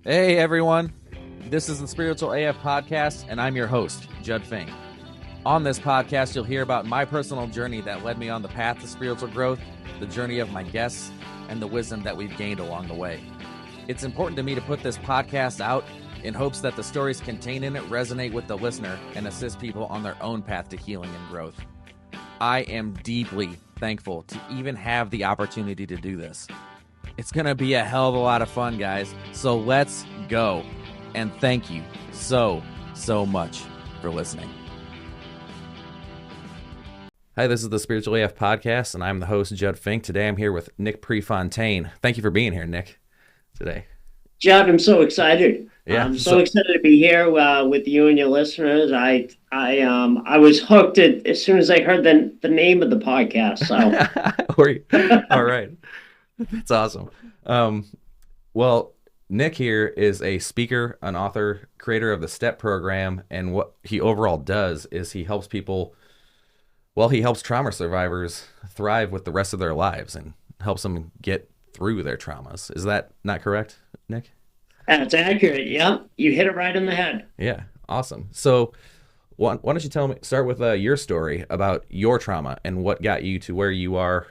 Hey everyone, this is the Spiritual AF Podcast, and I'm your host, Judd Fink. On this podcast, you'll hear about my personal journey that led me on the path to spiritual growth, the journey of my guests, and the wisdom that we've gained along the way. It's important to me to put this podcast out in hopes that the stories contained in it resonate with the listener and assist people on their own path to healing and growth. I am deeply thankful to even have the opportunity to do this. It's going to be a hell of a lot of fun, guys. So let's go. And thank you so much for listening. Hi, this is the Spiritual AF Podcast, and I'm the host, Judd Fink. Today I'm here with Nick Prefontaine. Thank you for being here, Nick, today. Judd, I'm so excited. Yeah, I'm so excited to be here with you and your listeners. I was hooked as soon as I heard the name of the podcast. So, all right. That's awesome. Well, Nick here is a speaker, an author, creator of the STEP program, and what he overall does is he helps people, he helps trauma survivors thrive with the rest of their lives and helps them get through their traumas. Is that not correct, Nick? that's accurate. Yeah, you hit it right in the head. Yeah, awesome. So why don't you start with your story about your trauma and what got you to where you are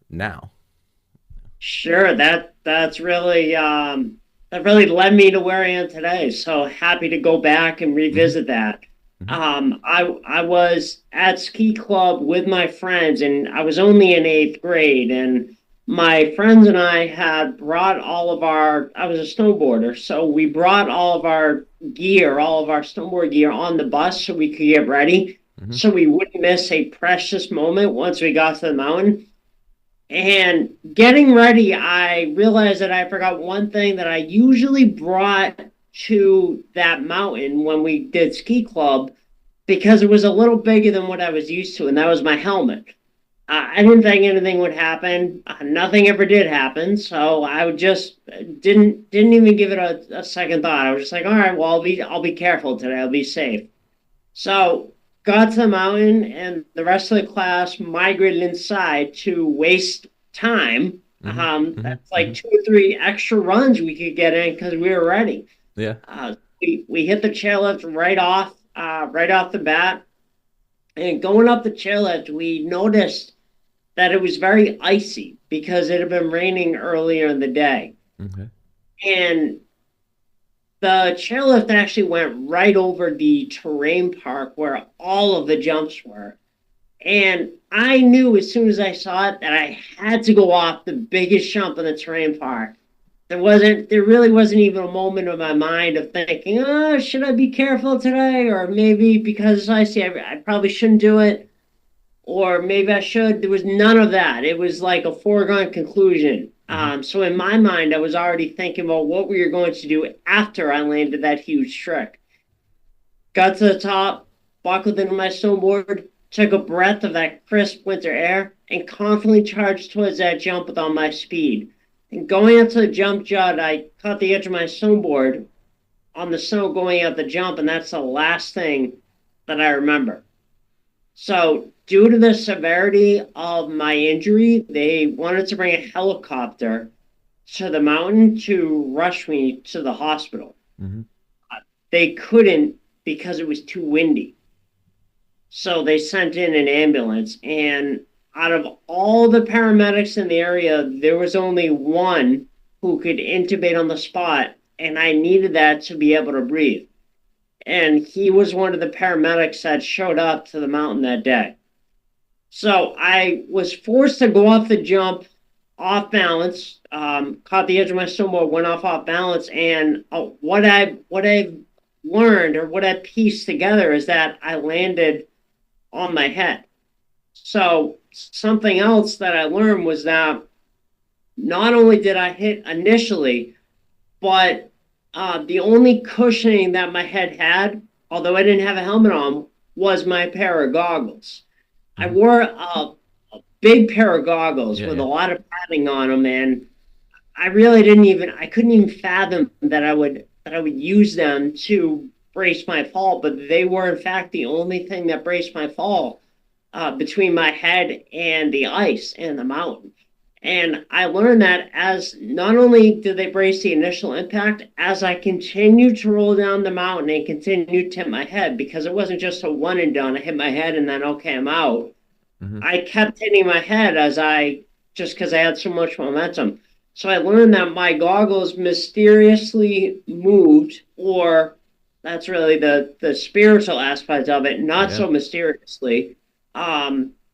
now? Sure, that's really that really led me to where I am today. So happy to go back and revisit that. I was at ski club with my friends, and I was only in 8th grade, and my friends and I had brought I was a snowboarder, so we brought all of our gear, all of our snowboard gear on the bus so we could get ready, so we wouldn't miss a precious moment once we got to the mountain. And getting ready, I realized that I forgot one thing that I usually brought to that mountain when we did ski club, because it was a little bigger than what I was used to, and that was my helmet. I didn't think anything would happen. Nothing ever did happen, so I would just didn't even give it a second thought. I was just like, all right, well, I'll be careful today. I'll be safe. So got to the mountain, and the rest of the class migrated inside to waste time. That's like 2 or 3 extra runs we could get in because we were ready. Yeah. We hit the chairlift right off the bat, and going up the chairlift, we noticed that it was very icy because it had been raining earlier in the day. Okay. And the chairlift actually went right over the terrain park where all of the jumps were. And I knew as soon as I saw it that I had to go off the biggest jump in the terrain park. There really wasn't even a moment in my mind of thinking, oh, should I be careful today? Or maybe because it's icy, I probably shouldn't do it. Or maybe I should. There was none of that. It was like a foregone conclusion. So in my mind, I was already thinking about what we were going to do after I landed that huge trick. Got to the top, buckled into my snowboard, took a breath of that crisp winter air, and confidently charged towards that jump with all my speed. And going up to the jump, Judd, I caught the edge of my snowboard on the snow going up the jump, and that's the last thing that I remember. So due to the severity of my injury, they wanted to bring a helicopter to the mountain to rush me to the hospital. They couldn't because it was too windy. So they sent in an ambulance, and out of all the paramedics in the area, there was only one who could intubate on the spot, and I needed that to be able to breathe. And he was one of the paramedics that showed up to the mountain that day. So I was forced to go off the jump off balance, caught the edge of my snowboard, went off balance, and what I've learned, or what I pieced together, is that I landed on my head. So something else that I learned was that not only did I hit initially, but the only cushioning that my head had, although I didn't have a helmet on, was my pair of goggles. I wore a big pair of goggles with a lot of padding on them, and I couldn't even fathom that I would use them to brace my fall, but they were in fact the only thing that braced my fall between my head and the ice and the mountain. And I learned that as not only did they brace the initial impact, as I continued to roll down the mountain and continued to hit my head, because it wasn't just a one and done. I hit my head and then, okay, I'm out. Mm-hmm. I kept hitting my head just because I had so much momentum. So I learned that my goggles mysteriously moved, or that's really the spiritual aspect of it, not so mysteriously,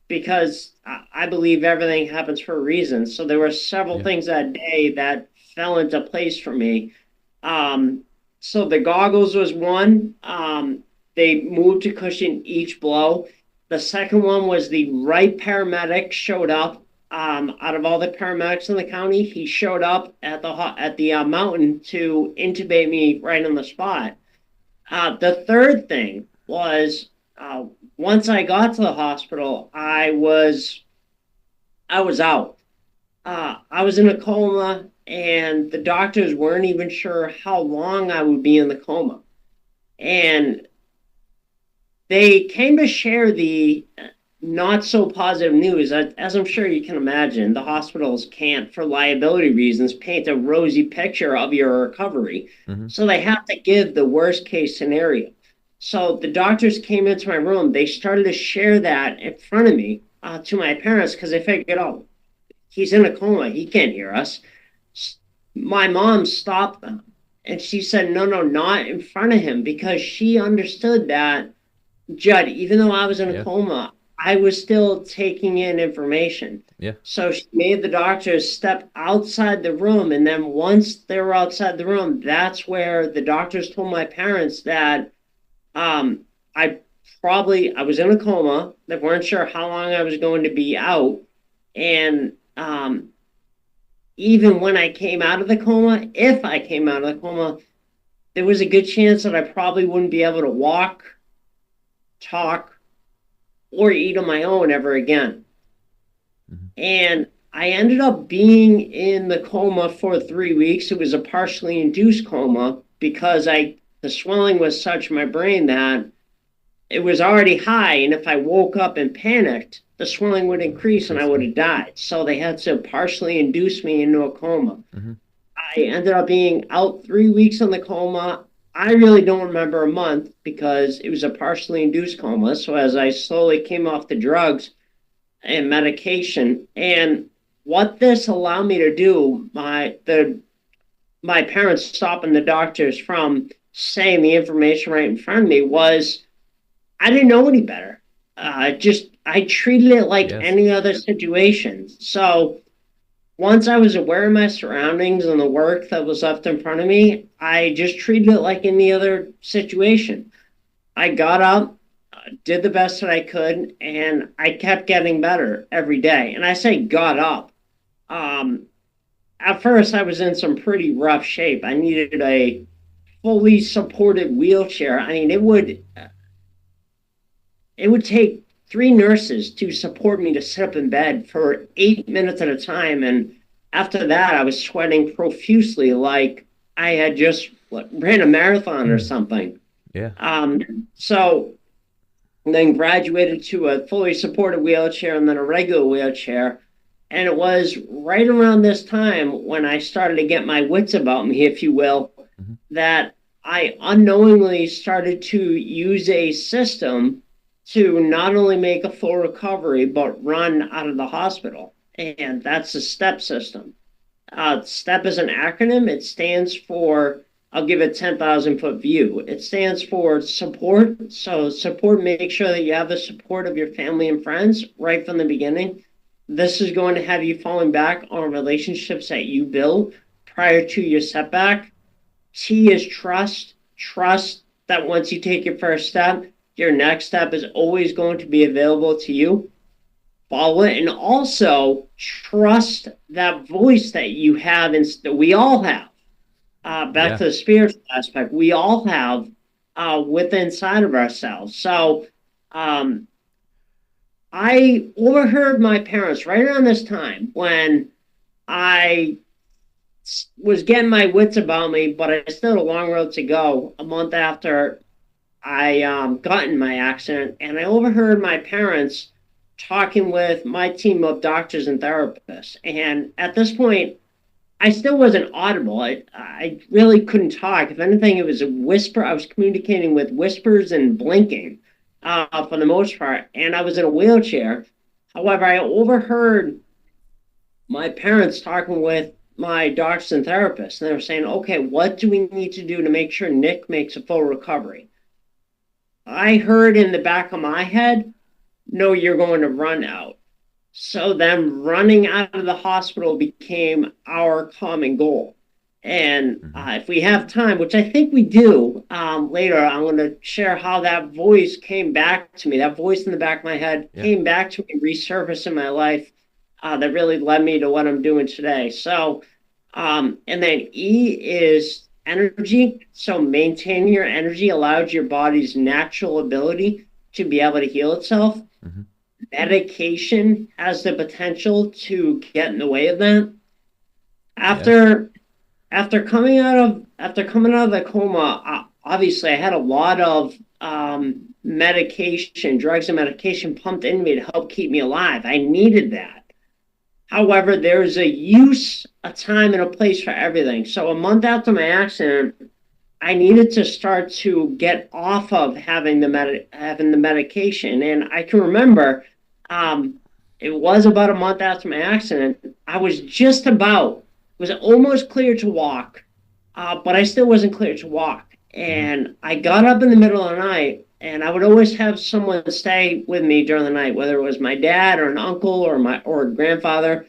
because I believe everything happens for a reason. So there were several things that day that fell into place for me. So the goggles was one. They moved to cushion each blow. The second one was the right paramedic showed up. Out of all the paramedics in the county, he showed up at the mountain to intubate me right on the spot. The third thing was once I got to the hospital, I was out. I was in a coma, and the doctors weren't even sure how long I would be in the coma. And they came to share the not so positive news. As I'm sure you can imagine, the hospitals can't, for liability reasons, paint a rosy picture of your recovery. Mm-hmm. So they have to give the worst case scenario. So the doctors came into my room. They started to share that in front of me to my parents because they figured, oh, he's in a coma. He can't hear us. My mom stopped them. And she said, no, not in front of him, because she understood that, Judd, even though I was in a coma, I was still taking in information. Yeah. So she made the doctors step outside the room. And then once they were outside the room, that's where the doctors told my parents that I was in a coma. They weren't sure how long I was going to be out. And even when I came out of the coma, if I came out of the coma, there was a good chance that I probably wouldn't be able to walk, talk, or eat on my own ever again. Mm-hmm. And I ended up being in the coma for 3 weeks. It was a partially induced coma because the swelling was such in my brain that it was already high. And if I woke up and panicked, the swelling would increase and I would have died. So they had to partially induce me into a coma. Mm-hmm. I ended up being out 3 weeks in the coma. I really don't remember a month because it was a partially induced coma. So as I slowly came off the drugs and medication, and what this allowed me to do, my parents stopping the doctors from saying the information right in front of me, was I didn't know any better. I treated it like any other situation. So once I was aware of my surroundings and the work that was left in front of me, I just treated it like any other situation. I got up, did the best that I could, and I kept getting better every day. And I say got up. At first, I was in some pretty rough shape. I needed a fully supported wheelchair. I mean, it would take 3 nurses to support me to sit up in bed for 8 minutes at a time. And after that, I was sweating profusely like I had just ran a marathon or something. Yeah. So then graduated to a fully supported wheelchair and then a regular wheelchair. And it was right around this time when I started to get my wits about me, if you will, mm-hmm. that I unknowingly started to use a system to not only make a full recovery, but run out of the hospital. And that's the STEP system. STEP is an acronym. It stands for, I'll give it 10,000-foot view. It stands for support. So support, make sure that you have the support of your family and friends right from the beginning. This is going to have you falling back on relationships that you built prior to your setback. T is trust. Trust that once you take your first step, your next step is always going to be available to you. Follow it, and also trust that voice that you have, and we all have. Back to the spiritual aspect, we all have within inside of ourselves. So I overheard my parents right around this time when I was getting my wits about me, but I still had a long road to go. A month after I got in my accident, and I overheard my parents talking with my team of doctors and therapists. And at this point, I still wasn't audible. I really couldn't talk. If anything, it was a whisper. I was communicating with whispers and blinking for the most part. And I was in a wheelchair. However, I overheard my parents talking with my doctors and therapists. And they were saying, okay, what do we need to do to make sure Nick makes a full recovery? I heard in the back of my head, no, you're going to run out. So them running out of the hospital became our common goal. And if we have time, which I think we do, later, I'm going to share how that voice came back to me. That voice in the back of my head came back to me, resurfaced in my life, that really led me to what I'm doing today. So, and then E is energy. So maintaining your energy allows your body's natural ability to be able to heal itself. Medication has the potential to get in the way of that. After coming out of the coma, obviously I had a lot of medication, drugs and medication pumped into me to help keep me alive. I needed that. However, there's a time and a place for everything. So a month after my accident, I needed to start to get off of having the medication. And I can remember it was about a month after my accident. I was almost clear to walk, but I still wasn't clear to walk. And I got up in the middle of the night, and I would always have someone stay with me during the night, whether it was my dad or an uncle or a grandfather.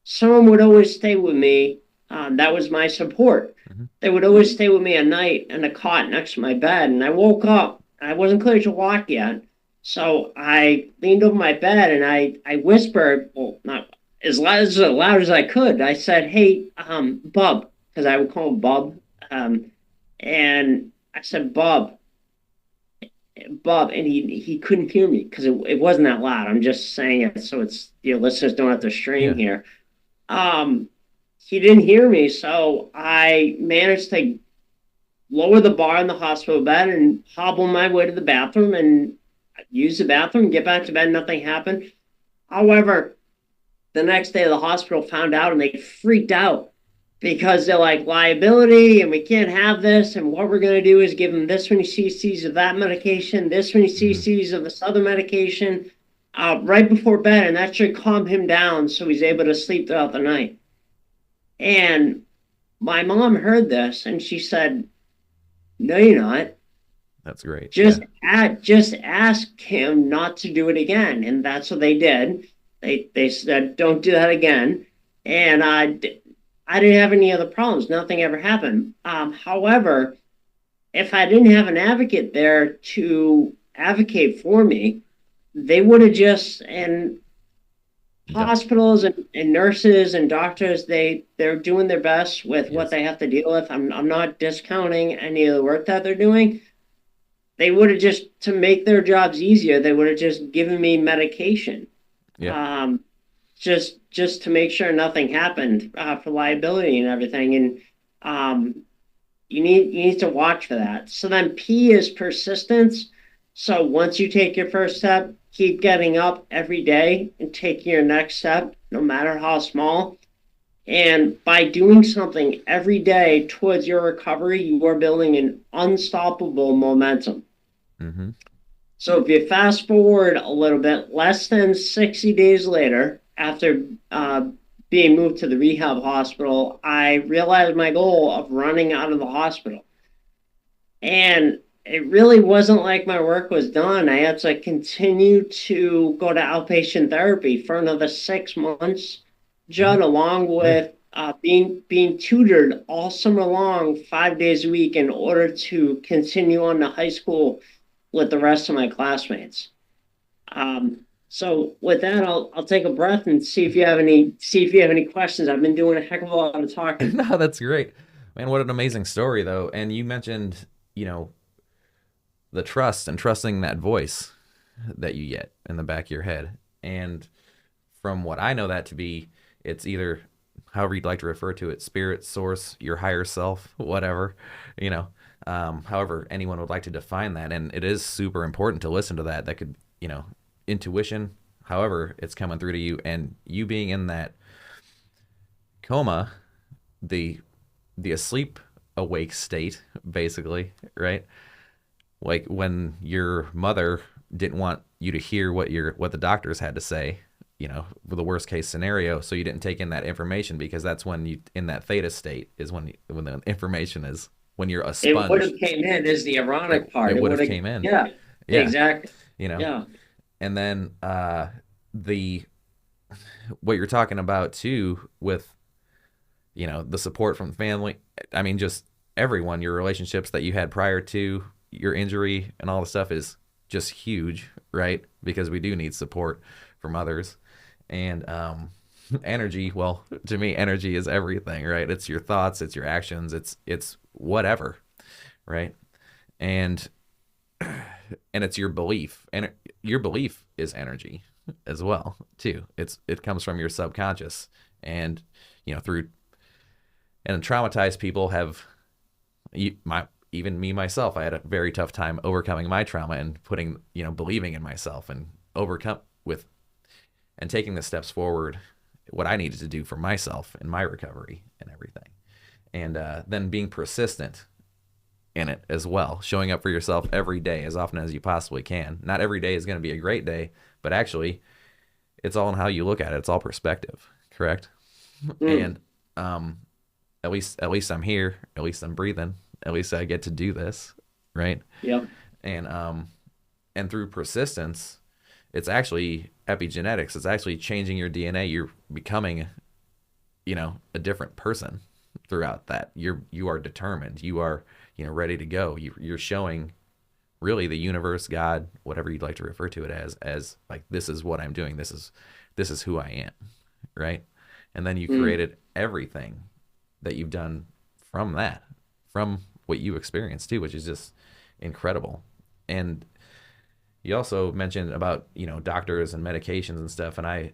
Someone would always stay with me. That was my support. They would always stay with me at night in a cot next to my bed. And I woke up. I wasn't clear to walk yet. So I leaned over my bed and I whispered, well, not as loud as I could. I said, hey, Bub, because I would call him Bub. And I said, Bub, and he couldn't hear me because it wasn't that loud. I'm just saying it so it's your listeners don't have to strain here. He didn't hear me, so I managed to lower the bar in the hospital bed and hobble my way to the bathroom and use the bathroom, get back to bed, nothing happened. However, the next day the hospital found out and they freaked out because they're like, liability and we can't have this, and what we're going to do is give him this many cc's of that medication, this many cc's of this other medication right before bed, and that should calm him down so he's able to sleep throughout the night. And my mom heard this and she said, no, you're not. That's great. Just ask him not to do it again. And that's what they did. They said, don't do that again. And I didn't have any other problems. Nothing ever happened. However, if I didn't have an advocate there to advocate for me, they would have and hospitals and nurses and doctors, they're doing their best with what they have to deal with. I'm not discounting any of the work that they're doing. They would have just, to make their jobs easier, they would have just given me medication. Just to make sure nothing happened for liability and everything. And you need to watch for that. So then P is persistence. So once you take your first step, keep getting up every day and taking your next step, no matter how small. And by doing something every day towards your recovery, you are building an unstoppable momentum. So if you fast forward a little bit, less than 60 days later, after being moved to the rehab hospital, I realized my goal of running out of the hospital. And it really wasn't like my work was done. I had to continue to go to outpatient therapy for another 6 months, Judd, along with being tutored all summer long, 5 days a week, in order to continue on to high school with the rest of my classmates. So with that, I'll take a breath and see if you have any questions. I've been doing a heck of a lot of talking. No, that's great, man. What an amazing story, though. And you mentioned, the trust and trusting that voice that you get in the back of your head. And from what I know that to be, it's either, however you'd like to refer to it, spirit, source, your higher self, whatever, however anyone would like to define that. And it is super important to listen to that. That could, intuition, However, it's coming through to you, and you being in that coma, the asleep awake state, basically, right? Like when your mother didn't want you to hear what the doctors had to say, the worst case scenario, so you didn't take in that information, because that's when you, in that theta state, is when the information is, when you're a It would sponge. have came in is the ironic part. It It would would have have, came in. yeah, Yeah. exactly. Yeah. Yeah. And then the what you're talking about too, with the support from family, I mean, just everyone, your relationships that you had prior to your injury and all the stuff is just huge, right? Because we do need support from others. And energy, well, to me, energy is everything, right? It's your thoughts, it's your actions, it's whatever, right? And it's your belief, and your belief is energy as well too. It comes from your subconscious, and through, and traumatized people have, even me myself, I had a very tough time overcoming my trauma and putting, believing in myself and overcome with, and taking the steps forward, what I needed to do for myself in my recovery and everything. And then being persistent in it as well, showing up for yourself every day as often as you possibly can. Not every day is going to be a great day, but actually it's all in how you look at it. It's all perspective, correct? And at least I'm here, at least I'm breathing, at least I get to do this, right? Yeah. And through persistence, it's actually epigenetics. It's actually changing your DNA. You're becoming, a different person throughout that. You are determined. You are, ready to go. You're showing really the universe, God, whatever you'd like to refer to it as like, this is what I'm doing. This is who I am, right? And then you created everything that you've done from that, from what you experienced too, which is just incredible. And you also mentioned about, doctors and medications and stuff. And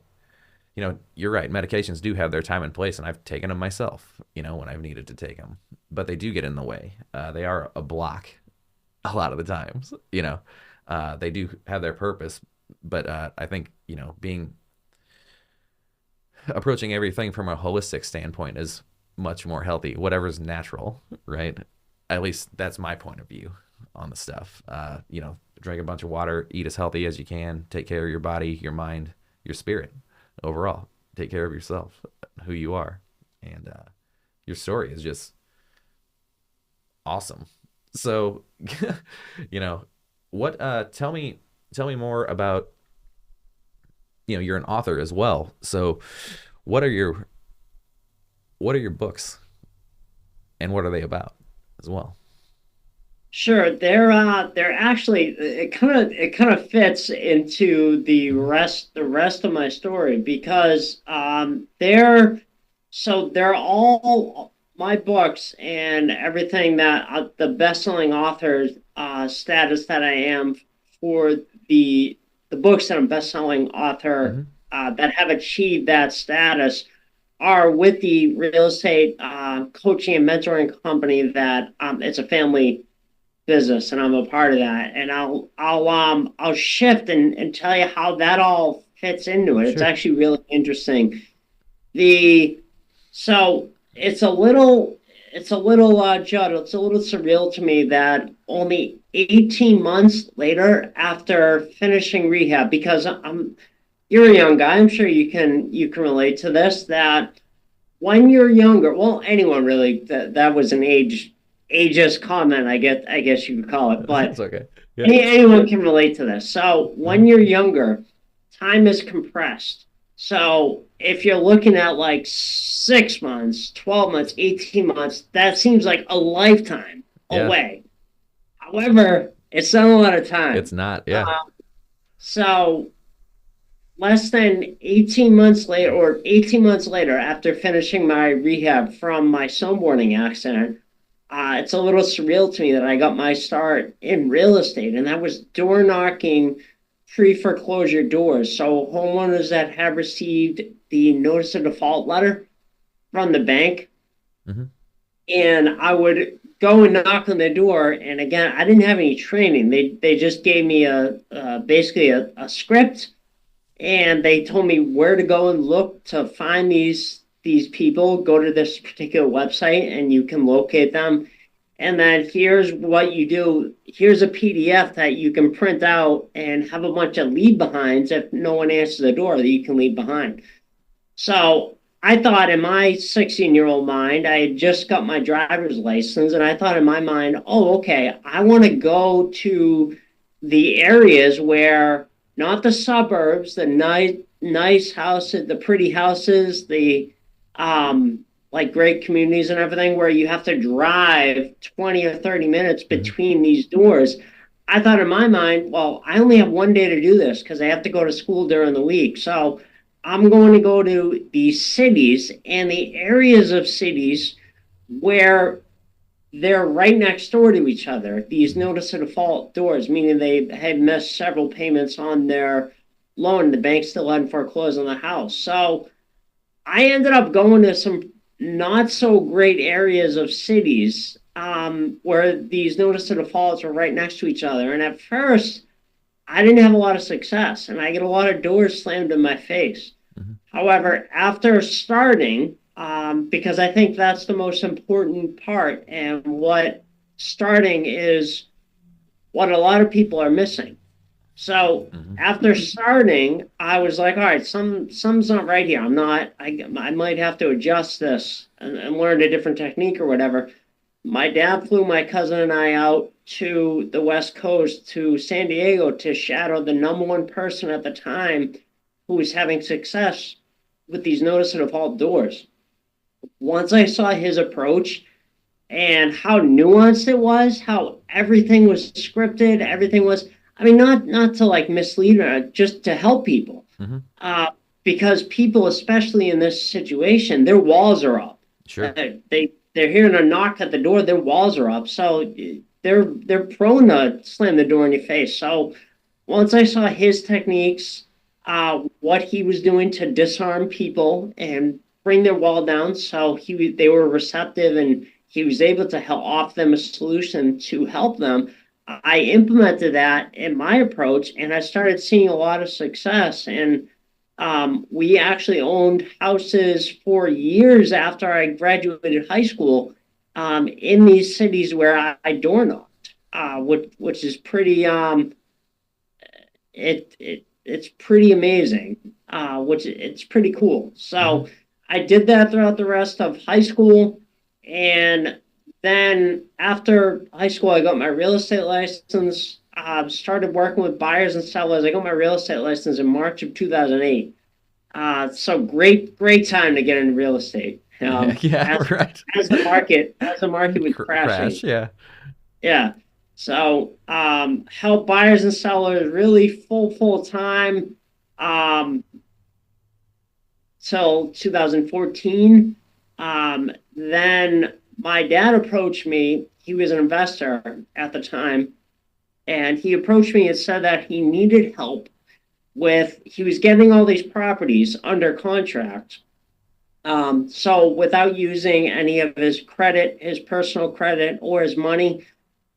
you're right. Medications do have their time and place, and I've taken them myself, when I've needed to take them, but they do get in the way. They are a block a lot of the times, they do have their purpose, but I think, approaching everything from a holistic standpoint is much more healthy, whatever's natural, right? At least that's my point of view on the stuff. Drink a bunch of water, eat as healthy as you can, take care of your body, your mind, your spirit overall. Take care of yourself, who you are. And your story is just awesome. So, what, tell me more about, you're an author as well. So what are your books, and what are they about as well? Sure, they're actually, it kind of fits into the rest of my story, because they're all my books, and everything that the best-selling author status that I am for the books that I'm best-selling author that have achieved that status are with the real estate coaching and mentoring company that it's a family business, and I'm a part of that. And I'll shift and tell you how that all fits into it. Sure. It's actually really interesting. So it's a little Judd, it's a little surreal to me that only 18 months later, after finishing rehab, because you're a young guy, I'm sure you can relate to this, that when you're younger, well, anyone really, that was an ageist comment, I guess you could call it, but it's okay. Yeah. Anyone can relate to this. So when you're younger, time is compressed. So if you're looking at like 6 months, 12 months, 18 months, that seems like a lifetime away. However, it's not a lot of time. It's not, yeah. So less than 18 months later, or 18 months later, after finishing my rehab from my snowboarding accident, it's a little surreal to me that I got my start in real estate, and that was door knocking pre-foreclosure doors. So homeowners that have received the notice of default letter from the bank, and I would go and knock on their door. And again, I didn't have any training. They just gave me basically a script, and they told me where to go and look to find these people. Go to this particular website and you can locate them. And then here's what you do. Here's a PDF that you can print out and have a bunch of leave behinds if no one answers the door that you can leave behind. So I thought in my 16-year-old mind, I had just got my driver's license, and I thought in my mind, oh, okay, I want to go to the areas where, not the suburbs, the nice houses, the pretty houses, the like great communities and everything, where you have to drive 20 or 30 minutes between these doors. I thought in my mind, well, I only have one day to do this because I have to go to school during the week. So I'm going to go to these cities and the areas of cities where they're right next door to each other. These notice of default doors, meaning they had missed several payments on their loan. The bank still hadn't foreclosed on the house. So I ended up going to some not so great areas of cities where these notice of defaults were right next to each other. And at first, I didn't have a lot of success, and I get a lot of doors slammed in my face. However, after starting, because I think that's the most important part, and what starting is what a lot of people are missing. So after starting, I was like, all right, something's not right here. I might have to adjust this and learn a different technique or whatever. My dad flew my cousin and I out to the West Coast, to San Diego, to shadow the number one person at the time who was having success with these notice of default doors. Once I saw his approach and how nuanced it was, how everything was scripted, everything was, I mean, not to like mislead or just to help people. Because people, especially in this situation, their walls are up. Sure. They're hearing a knock at the door, their walls are up. So they're prone to slam the door in your face. So once I saw his techniques, what he was doing to disarm people and bring their wall down, so they were receptive and he was able to offer them a solution to help them. I implemented that in my approach, and I started seeing a lot of success. And we actually owned houses for years after I graduated high school in these cities where I door knocked, which is pretty it's pretty amazing, which it's pretty cool. So I did that throughout the rest of high school, and then after high school, I got my real estate license, started working with buyers and sellers. I got my real estate license in March of 2008. So great time to get into real estate. Right. As the market was crashing. Yeah. So help buyers and sellers really full time till 2014. Then my dad approached me. He was an investor at the time, and he approached me and said that he needed help he was getting all these properties under contract. So without using any of his credit, his personal credit or his money,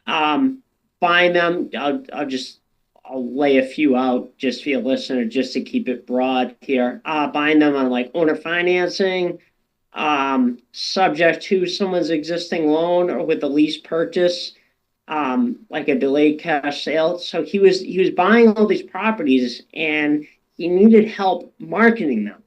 buying them, I'll lay a few out just for your listener, just to keep it broad here. Buying them on like owner financing, subject to someone's existing loan or with a lease purchase, like a delayed cash sale. So he was buying all these properties and he needed help marketing them.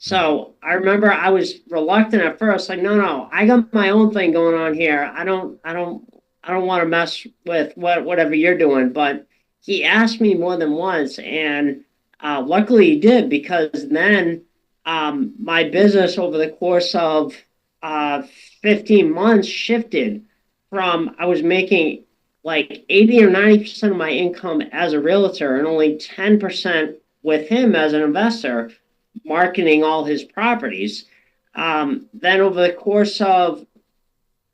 So I remember I was reluctant at first, like, no, I got my own thing going on here. I don't want to mess with whatever you're doing. But he asked me more than once, and luckily he did, because then my business over the course of 15 months shifted from, I was making like 80 or 90% of my income as a realtor and only 10% with him as an investor, marketing all his properties. Then over the course of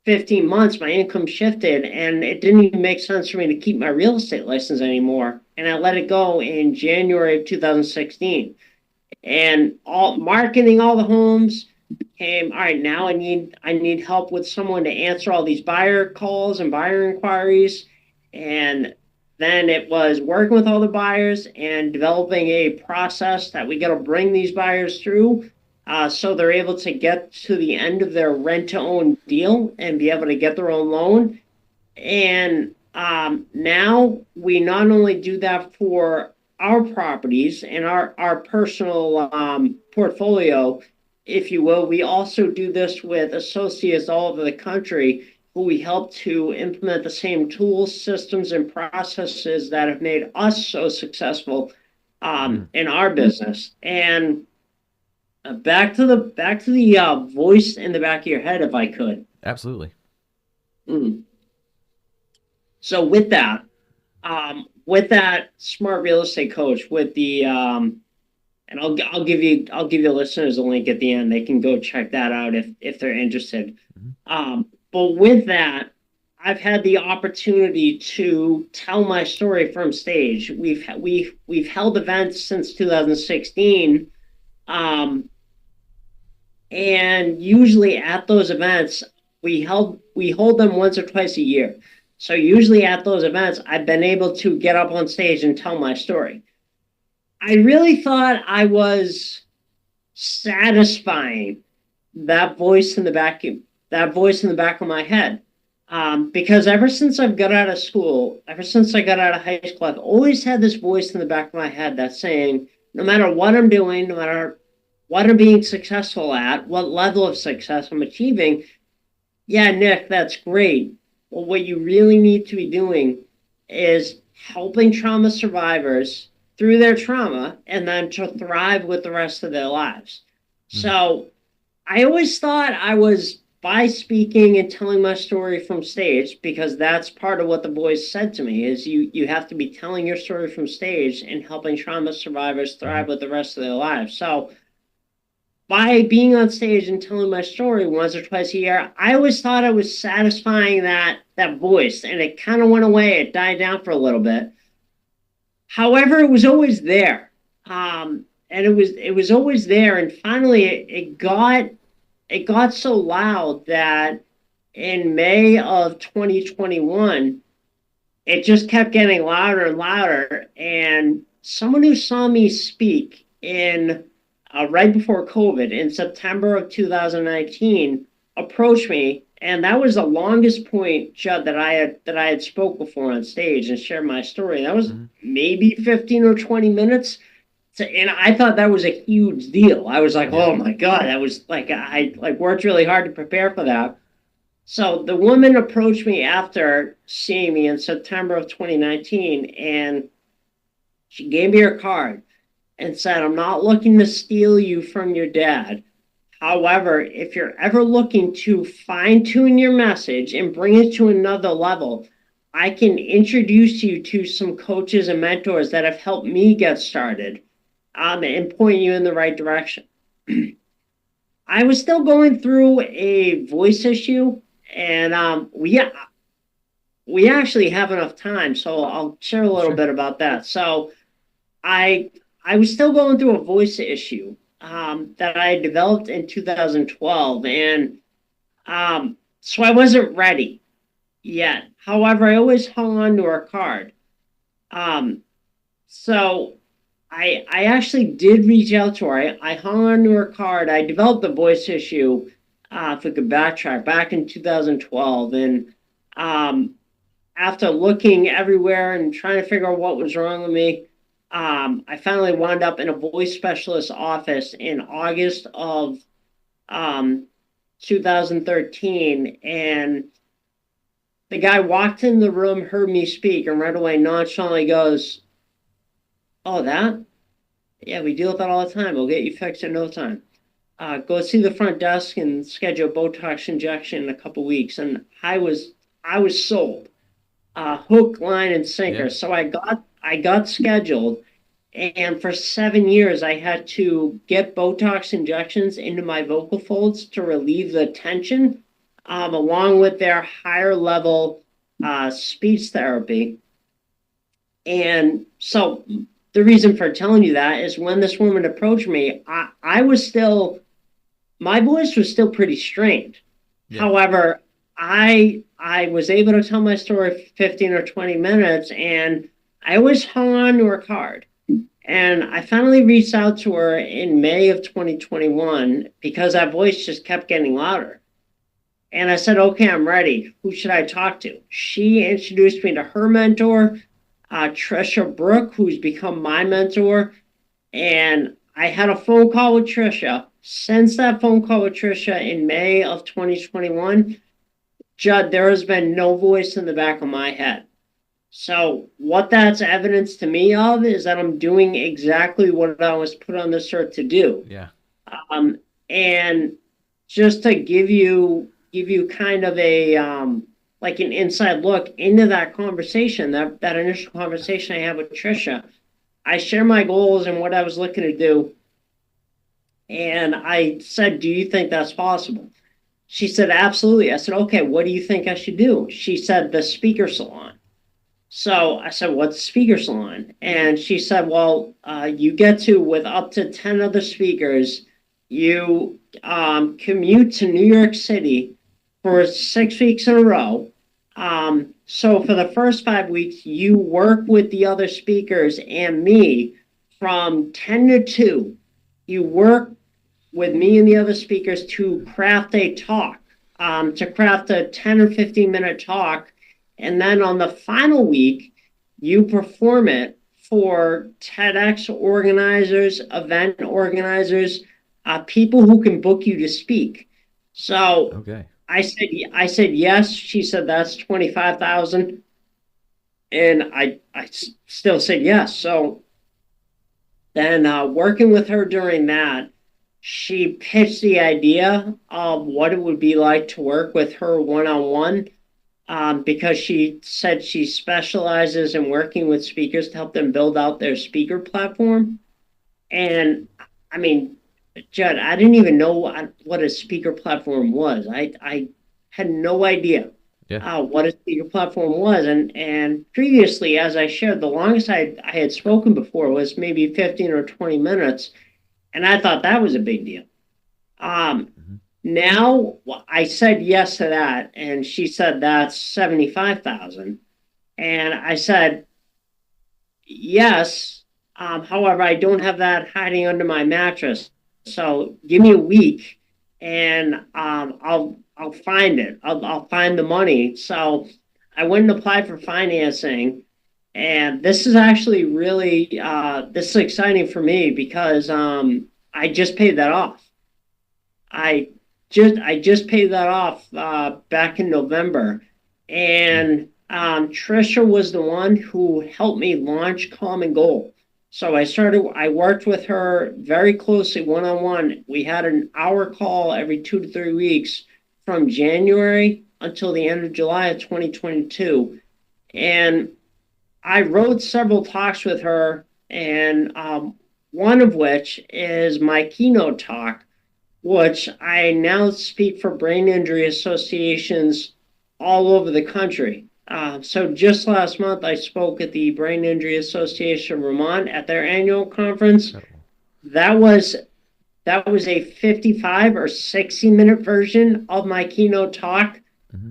15 months, my income shifted, and it didn't even make sense for me to keep my real estate license anymore. And I let it go in January of 2016. And marketing all the homes came, all right, now I need help with someone to answer all these buyer calls and buyer inquiries. And Then it was working with all the buyers and developing a process that we got to bring these buyers through so they're able to get to the end of their rent-to-own deal and be able to get their own loan. And now we not only do that for our properties and our personal portfolio, if you will, we also do this with associates all over the country who we help to implement the same tools, systems, and processes that have made us so successful in our business. And back to the voice in the back of your head, if I could. Absolutely. So with that smart real estate coach, with the and I'll give you listeners a link at the end. They can go check that out if they're interested. But with that, I've had the opportunity to tell my story from stage. We've held events since 2016, and usually at those events we hold them once or twice a year. So usually at those events, I've been able to get up on stage and tell my story. I really thought I was satisfying that voice in the back of my head. Because ever since I've got out of school, ever since I got out of high school, I've always had this voice in the back of my head that's saying, no matter what I'm doing, no matter what I'm being successful at, what level of success I'm achieving, yeah, Nick, that's great. Well, what you really need to be doing is helping trauma survivors through their trauma and then to thrive with the rest of their lives. So I always thought I was, by speaking and telling my story from stage, because that's part of what the boys said to me, is you have to be telling your story from stage and helping trauma survivors thrive with the rest of their lives. So by being on stage and telling my story once or twice a year, I always thought I was satisfying that voice, and it kind of went away. It died down for a little bit. However, it was always there, and it was always there. And finally, it got so loud that in May of 2021, it just kept getting louder and louder. And someone who saw me speak in right before COVID in September of 2019 approached me, and that was the longest point, Judd, that I had spoke before on stage and shared my story. That was maybe 15 or 20 minutes, and I thought that was a huge deal. I was like, oh my God, that was like, I worked really hard to prepare for that. So the woman approached me after seeing me in September of 2019, and she gave me her card and said, I'm not looking to steal you from your dad. However, if you're ever looking to fine-tune your message and bring it to another level, I can introduce you to some coaches and mentors that have helped me get started and point you in the right direction. I was still going through a voice issue, and we actually have enough time, so I'll share a little bit about that. So I was still going through a voice issue that I had developed in 2012, and so I wasn't ready yet. However, I always hung on to her card. So I actually did reach out to her. I hung on to her card. I developed the voice issue, if we could backtrack, back in 2012, and after looking everywhere and trying to figure out what was wrong with me, I finally wound up in a voice specialist office in August of 2013, and the guy walked in the room, heard me speak, and right away nonchalantly goes, oh, that? Yeah, we deal with that all the time. We'll get you fixed in no time. Go see the front desk and schedule a Botox injection in a couple weeks. And I was sold, hook, line, and sinker. Yeah. So I got scheduled, and for 7 years I had to get Botox injections into my vocal folds to relieve the tension, along with their higher level speech therapy. And so the reason for telling you that is when this woman approached me, my voice was still pretty strained. Yeah. However, I was able to tell my story for 15 or 20 minutes, and I always hung on to her card. And I finally reached out to her in May of 2021 because that voice just kept getting louder. And I said, okay, I'm ready. Who should I talk to? She introduced me to her mentor, Trisha Brooke, who's become my mentor. And I had a phone call with Trisha. Since that phone call with Trisha in May of 2021, Judd, there has been no voice in the back of my head. So what that's evidence to me of is that I'm doing exactly what I was put on this earth to do. Yeah. And just to give you kind of a like an inside look into that conversation, that initial conversation I had with Trisha, I share my goals and what I was looking to do. And I said, do you think that's possible? She said, absolutely. I said, okay, what do you think I should do? She said, the Speaker Salon. So I said, what's Speaker Salon? And she said, well, you get to, with up to 10 other speakers, you commute to New York City for 6 weeks in a row. So for the first 5 weeks, you work with the other speakers and me from 10 to 2. You work with me and the other speakers to craft a talk, to craft a 10 or 15-minute talk. And then on the final week, you perform it for TEDx organizers, event organizers, people who can book you to speak. So Okay. I said yes. She said that's 25,000, and I still said yes. So then working with her during that, she pitched the idea of what it would be like to work with her one-on-one. Because she said she specializes in working with speakers to help them build out their speaker platform. And I mean, Judd, I didn't even know what a speaker platform was. I had no idea what a speaker platform was. And previously, as I shared, the longest I had spoken before was maybe 15 or 20 minutes. And I thought that was a big deal. Now I said yes to that, and she said that's 75,000, and I said yes. However, I don't have that hiding under my mattress, so give me a week, and I'll find it. I'll find the money. So I went and applied for financing, and this is actually really this is exciting for me because I just paid that off. I just paid that off back in November, and Trisha was the one who helped me launch Common Goal. So I worked with her very closely one-on-one. We had an hour call every 2 to 3 weeks from January until the end of July of 2022. And I wrote several talks with her, and one of which is my keynote talk, which I now speak for brain injury associations all over the country. So just last month, I spoke at the Brain Injury Association of Vermont at their annual conference. That was a 55 or 60-minute version of my keynote talk.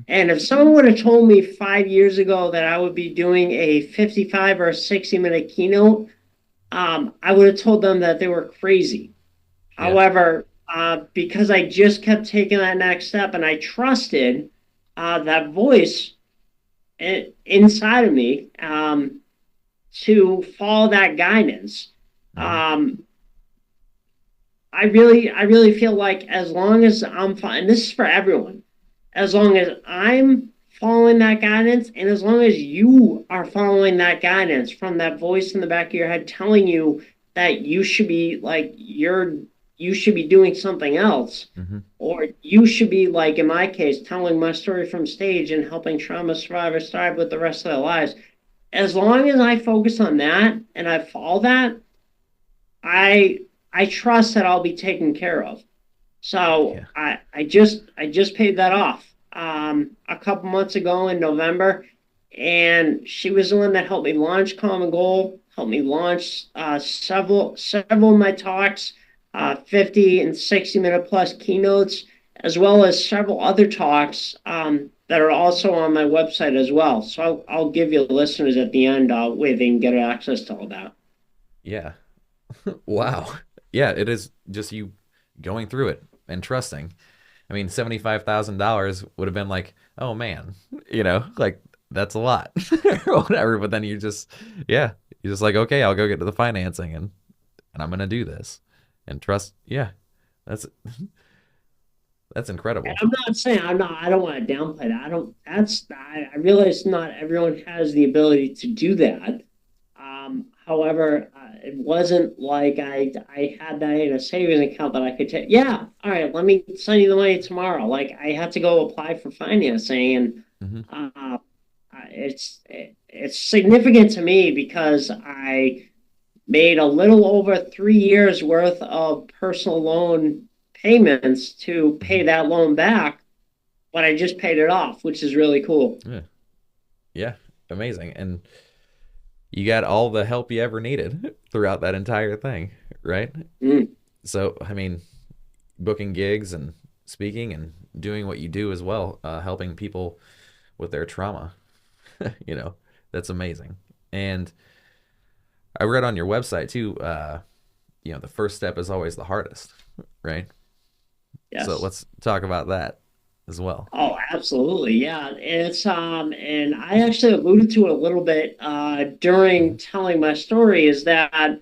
And if someone would have told me 5 years ago that I would be doing a 55 or 60-minute keynote, I would have told them that they were crazy. Yeah. However, because I just kept taking that next step and I trusted that voice inside of me to follow that guidance. I really feel like as long as I'm fine, and this is for everyone, as long as I'm following that guidance and as long as you are following that guidance from that voice in the back of your head telling you that you should be like you should be doing something else, or you should be, like in my case, telling my story from stage and helping trauma survivors thrive with the rest of their lives. As long as I focus on that and I follow that, I trust that I'll be taken care of. So yeah. I just paid that off a couple months ago in November, and she was the one that helped me launch Common Goal, helped me launch several of my talks. 50 and 60-minute plus keynotes. as well as several other talks that are also on my website as well. So I'll give you listeners at the end where they can get access to all that. Yeah. Wow. Yeah, it is just you going through it and trusting. I mean, $75,000 would have been like, oh man, like that's a lot or whatever. But then yeah, you're just like, okay, I'll go get to the financing and I'm gonna do this and trust. Yeah, that's that's incredible. And I'm not saying I don't want to downplay that. I realize not everyone has the ability to do that. However, it wasn't like I had that in a savings account that I could take. Yeah, all right, let me send you the money tomorrow. Like I had to go apply for financing, and Hmm. it's significant to me because I made a little over 3 years worth of personal loan payments to pay that loan back, but I just paid it off, which is really cool. Yeah, yeah, amazing. And you got all the help you ever needed throughout that entire thing, right? Mm. So, I mean, booking gigs and speaking and doing what you do as well, helping people with their trauma, you know, that's amazing. And I read on your website too, the first step is always the hardest, right? So Yes. let's talk about that as well. Oh, absolutely. Yeah. And I actually alluded to it a little bit Hmm. during telling my story is that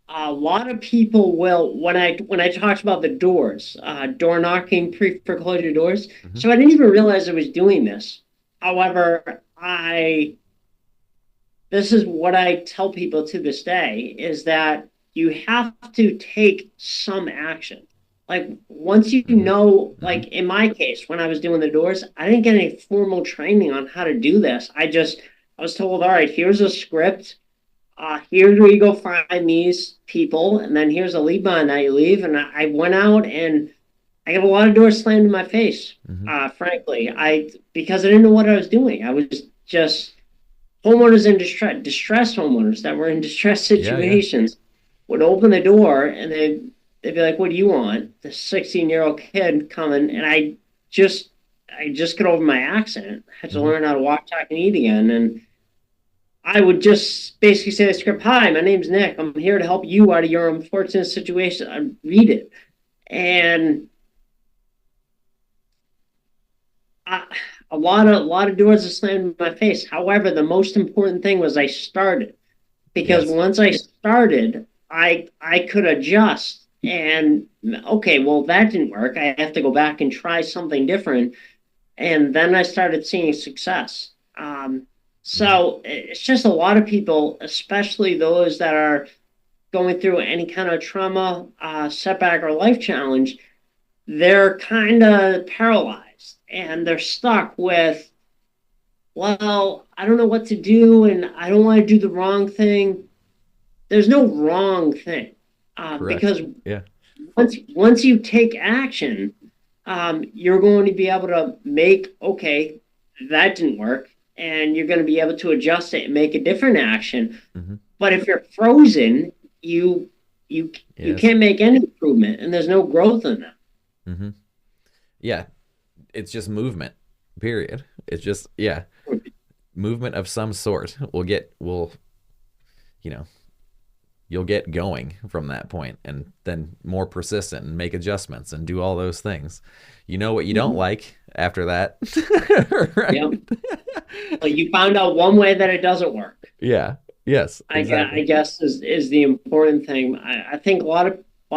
a lot of people will when I talked about the doors, door knocking pre foreclosure doors. Hmm. So I didn't even realize I was doing this. However, I this is what I tell people to this day is that you have to take some action. Like once you Hmm. know, Hmm. like in my case, when I was doing the doors, I didn't get any formal training on how to do this. I was told, all right, here's a script. Here's where you go find these people, and then here's a lead bond that you leave. And I went out and I got a lot of doors slammed in my face. Hmm. Frankly, I because I didn't know what I was doing. I was just homeowners in distress homeowners that were in distress Yeah, yeah. situations would open the door and they'd be like, "What do you want?" The 16-year-old kid coming, and I just got over my accident. I had to Hmm. learn how to walk, talk, and eat again, and I would just basically say the script, "Hi, my name's Nick. I'm here to help you out of your unfortunate situation." I read it, and I, a lot of doors are slammed in my face. However, the most important thing was I started because Yes. once I started, I could adjust. And okay, well that didn't work. I have to go back and try something different. And then I started seeing success. Hmm. So it's just a lot of people, especially those that are going through any kind of trauma, setback, or life challenge, they're kind of paralyzed and they're stuck with, well, I don't know what to do and I don't want to do the wrong thing. There's no wrong thing Correct. because Yeah. once you take action, you're going to be able to make okay that didn't work, and you're going to be able to adjust it and make a different action. Hmm. But if you're frozen, you Yes. can't make any improvement, and there's no growth in that. Hmm. Yeah. It's just movement, period. It's just, yeah, movement of some sort will, you know, you'll get going from that point and then more persistent and make adjustments and do all those things. You know what you don't Mm-hmm. like after that, Yep. right? Well, you found out one way that it doesn't work. Yeah. Yes, I exactly. guess is the important thing. I think a lot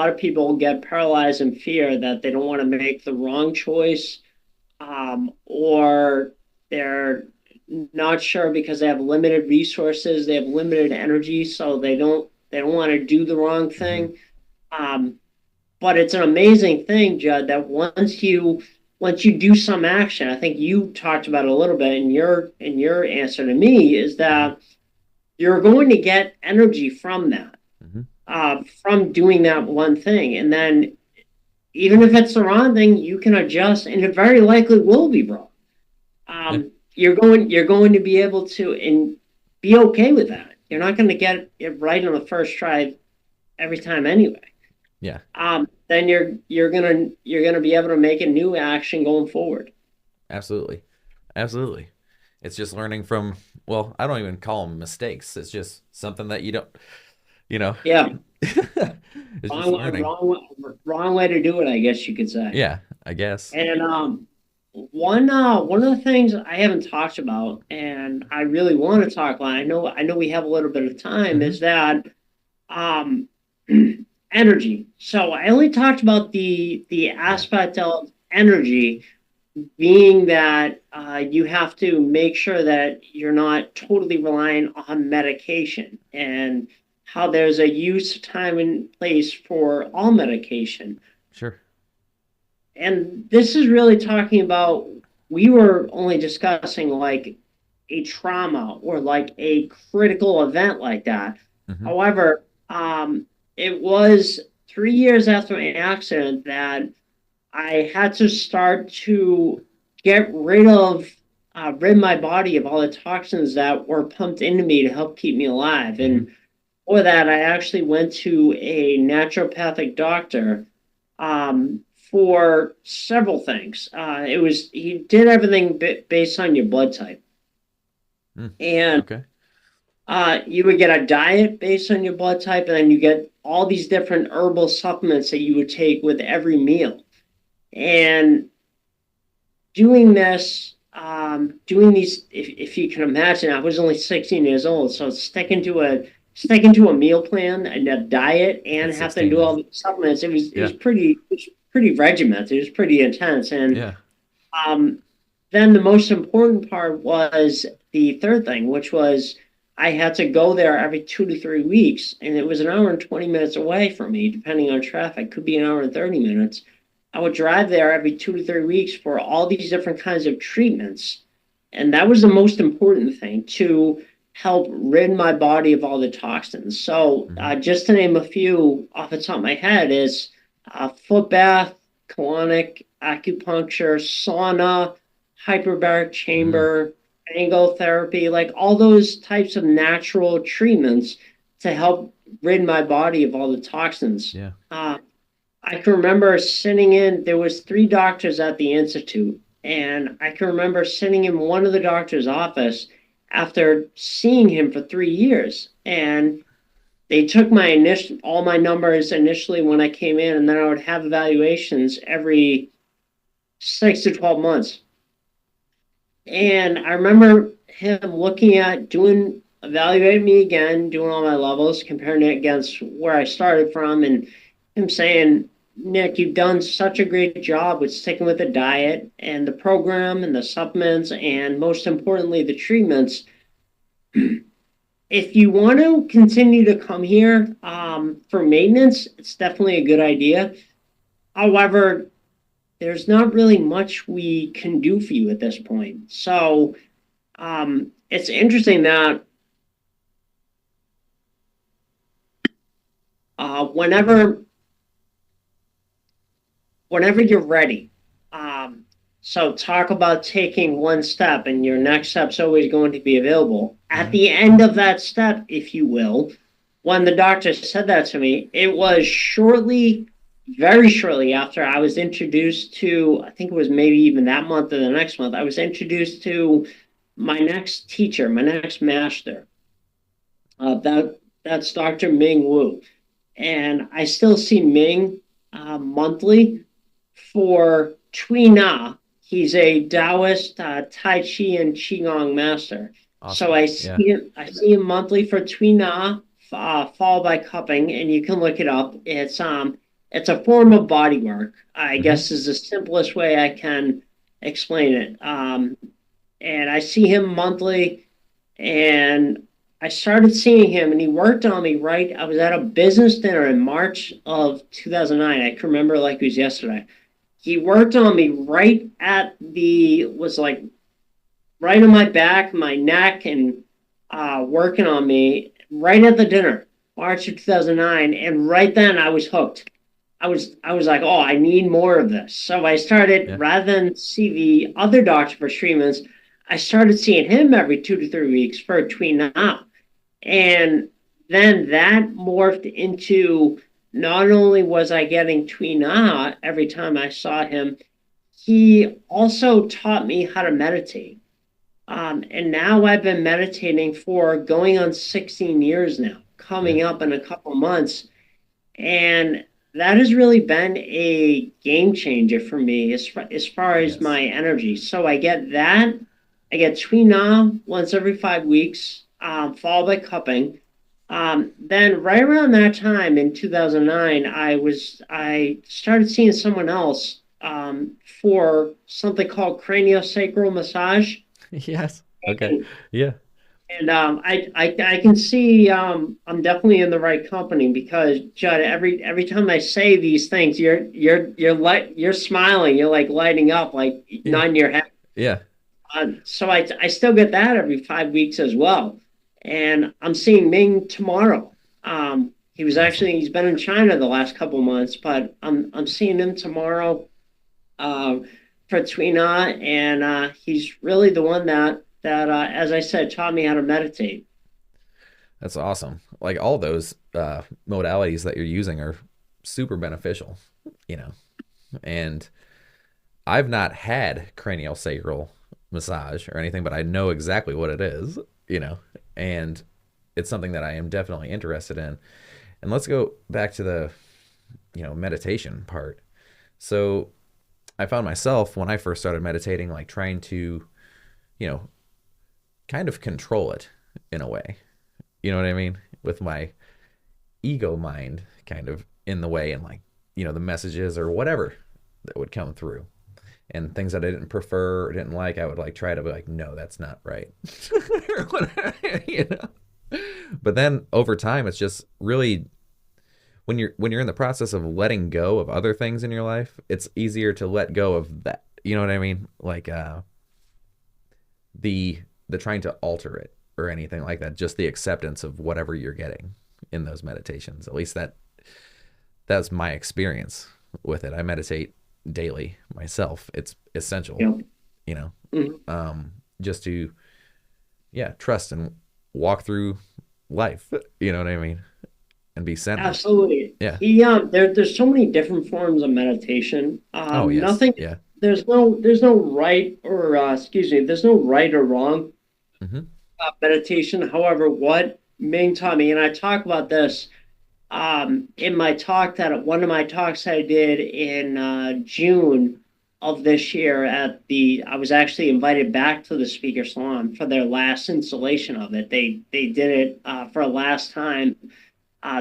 of people get paralyzed in fear that they don't want to make the wrong choice, or they're not sure because they have limited resources, they have limited energy, so they don't want to do the wrong Hmm. thing. Um, but it's an amazing thing, Judd, that once you do some action, I think you talked about it a little bit in your answer to me, is Hmm. that you're going to get energy from that, Hmm. from doing that one thing. And then even if it's the wrong thing, you can adjust and it very likely will be wrong. Yeah. You're going to be able to and be okay with that. You're not going to get it right on the first try every time anyway. Yeah. then you're gonna be able to make a new action going forward. Absolutely. Absolutely. It's just learning from, well, I don't even call them mistakes. It's just something that you don't, you know, Yeah, it's just learning. wrong way to do it, I guess you could say. Yeah, I guess. And one of the things I haven't talked about, and I really want to talk about, I know we have a little bit of time, Hmm. is that um energy. So I only talked about the Yeah, aspect of energy being that you have to make sure that you're not totally relying on medication, and how there's a use, time, and place for all medication. sure. And this is really talking about, we were only discussing like a trauma or like a critical event like that. Hmm. However, it was 3 years after my accident that I had to start to get rid my body of all the toxins that were pumped into me to help keep me alive. Hmm. And for that, I actually went to a naturopathic doctor for several things. He did everything based on your blood type, Mm. and Okay. you would get a diet based on your blood type, and then you get all these different herbal supplements that you would take with every meal. And doing this, doing these, if you can imagine, I was only 16 years old, so sticking to a meal plan and a diet and At have to 16, do all that's, the supplements. yeah. It was pretty regimented. It was pretty intense. And Yeah. um, then the most important part was the third thing, which was I had to go there every 2 to 3 weeks, and it was an hour and 20 minutes away from me, depending on traffic. Could be an hour and 30 minutes. I would drive there every 2 to 3 weeks for all these different kinds of treatments. And that was the most important thing, to help rid my body of all the toxins. So, Hmm. just to name a few off the top of my head, is foot bath, colonic acupuncture, sauna, hyperbaric Hmm. chamber, angle therapy, like all those types of natural treatments to help rid my body of all the toxins. Yeah. I can remember sitting in, there was three doctors at the institute, and I can remember sitting in one of the doctor's office after seeing him for 3 years. And they took all my numbers initially when I came in, and then I would have evaluations every 6 to 12 months. And I remember him evaluating me again, doing all my levels, comparing it against where I started from, and him saying, Nick, you've done such a great job with sticking with the diet and the program and the supplements, and most importantly, the treatments. If you want to continue to come here for maintenance, it's definitely a good idea. However, there's not really much we can do for you at this point. So it's interesting that whenever you're ready, um, so talk about taking one step, and your next step's always going to be available. At Hmm. the end of that step, if you will, when the doctor said that to me, it was very shortly after I was introduced to, I think it was maybe even that month or the next month, I was introduced to my next teacher, my next master. That's Dr. Ming Wu. And I still see Ming monthly for Tui Na. He's a Taoist Tai Chi and Qigong master. So Awesome. Yeah. I see him monthly for Tui Na, followed by cupping, and you can look it up. It's a form of body work, I Hmm. guess, is the simplest way I can explain it. And I see him monthly, and I started seeing him, and he worked on me right. I was at a business dinner in March of 2009. I can remember like it was yesterday. He worked on me was like right on my back, my neck, and working on me right at the dinner, March of 2009. And right then I was hooked. I was like, oh, I need more of this. So I started, Yeah. rather than see the other doctor for treatments, I started seeing him every 2 to 3 weeks for between now. And then that morphed into not only was I getting Tuina every time I saw him, he also taught me how to meditate. And now I've been meditating for going on 16 years now, Yeah. coming up in a couple months. And that has really been a game changer for me as far as Yes. my energy. So I get that. I get Tuina once every 5 weeks, followed by cupping. Then right around that time in 2009, I started seeing someone else for something called craniosacral massage. Yes. Okay. And, Yeah. I can see I'm definitely in the right company because Judd, every time I say these things, you're smiling, you're like lighting up, like Yeah. nodding your head. Yeah. So I still get that every 5 weeks as well. And I'm seeing Ming tomorrow. Awesome. He's been in China the last couple months, but I'm seeing him tomorrow um, for Twina, and he's really the one that as I said, taught me how to meditate. That's awesome. Like all those modalities that you're using are super beneficial, you know. And I've not had cranial sacral massage or anything, but I know exactly what it is, you know. And it's something that I am definitely interested in. And let's go back to the, meditation part. So I found myself when I first started meditating, like trying to, you know, kind of control it in a way. You know what I mean? With my ego mind kind of in the way and like, the messages or whatever that would come through. And things that I didn't prefer or didn't like, I would like try to be like, no, that's not right. Or whatever, But then over time, it's just really when you're in the process of letting go of other things in your life, it's easier to let go of that. You know what I mean? Like the trying to alter it or anything like that. Just the acceptance of whatever you're getting in those meditations. At least that's my experience with it. I meditate daily myself. It's essential, Yep. you know, Mhm. just to, yeah, trust and walk through life. You know what I mean? And be centered. Absolutely. Yeah. There's so many different forms of meditation. Oh, yes. Nothing. Yeah. There's no right or excuse me. There's no right or wrong Hmm. meditation. However, what Ming taught me, and I talk about this in my talk that one of my talks I did in June of this year I was actually invited back to the Speaker Salon for their last installation of it. They did it for a last time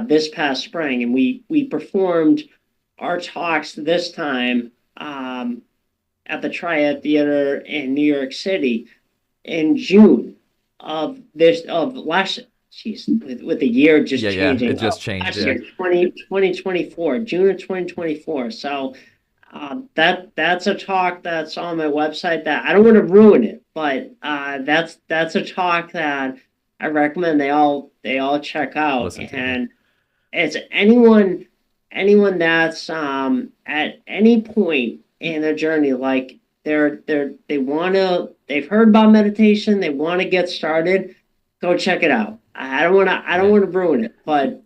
this past spring, and we performed our talks this time at the Triad Theater in New York City in June of last. Jeez, with the year just Yeah. Yeah. It changing. just changed. Last Yeah. year, 2024, June of 2024. So that's a talk that's on my website that I don't want to ruin it, but that's a talk that I recommend they all check out. Listen to. Yeah. And it's anyone that's at any point in their journey, like they've heard about meditation, they want to get started, go check it out. I don't Yeah. want to ruin it, but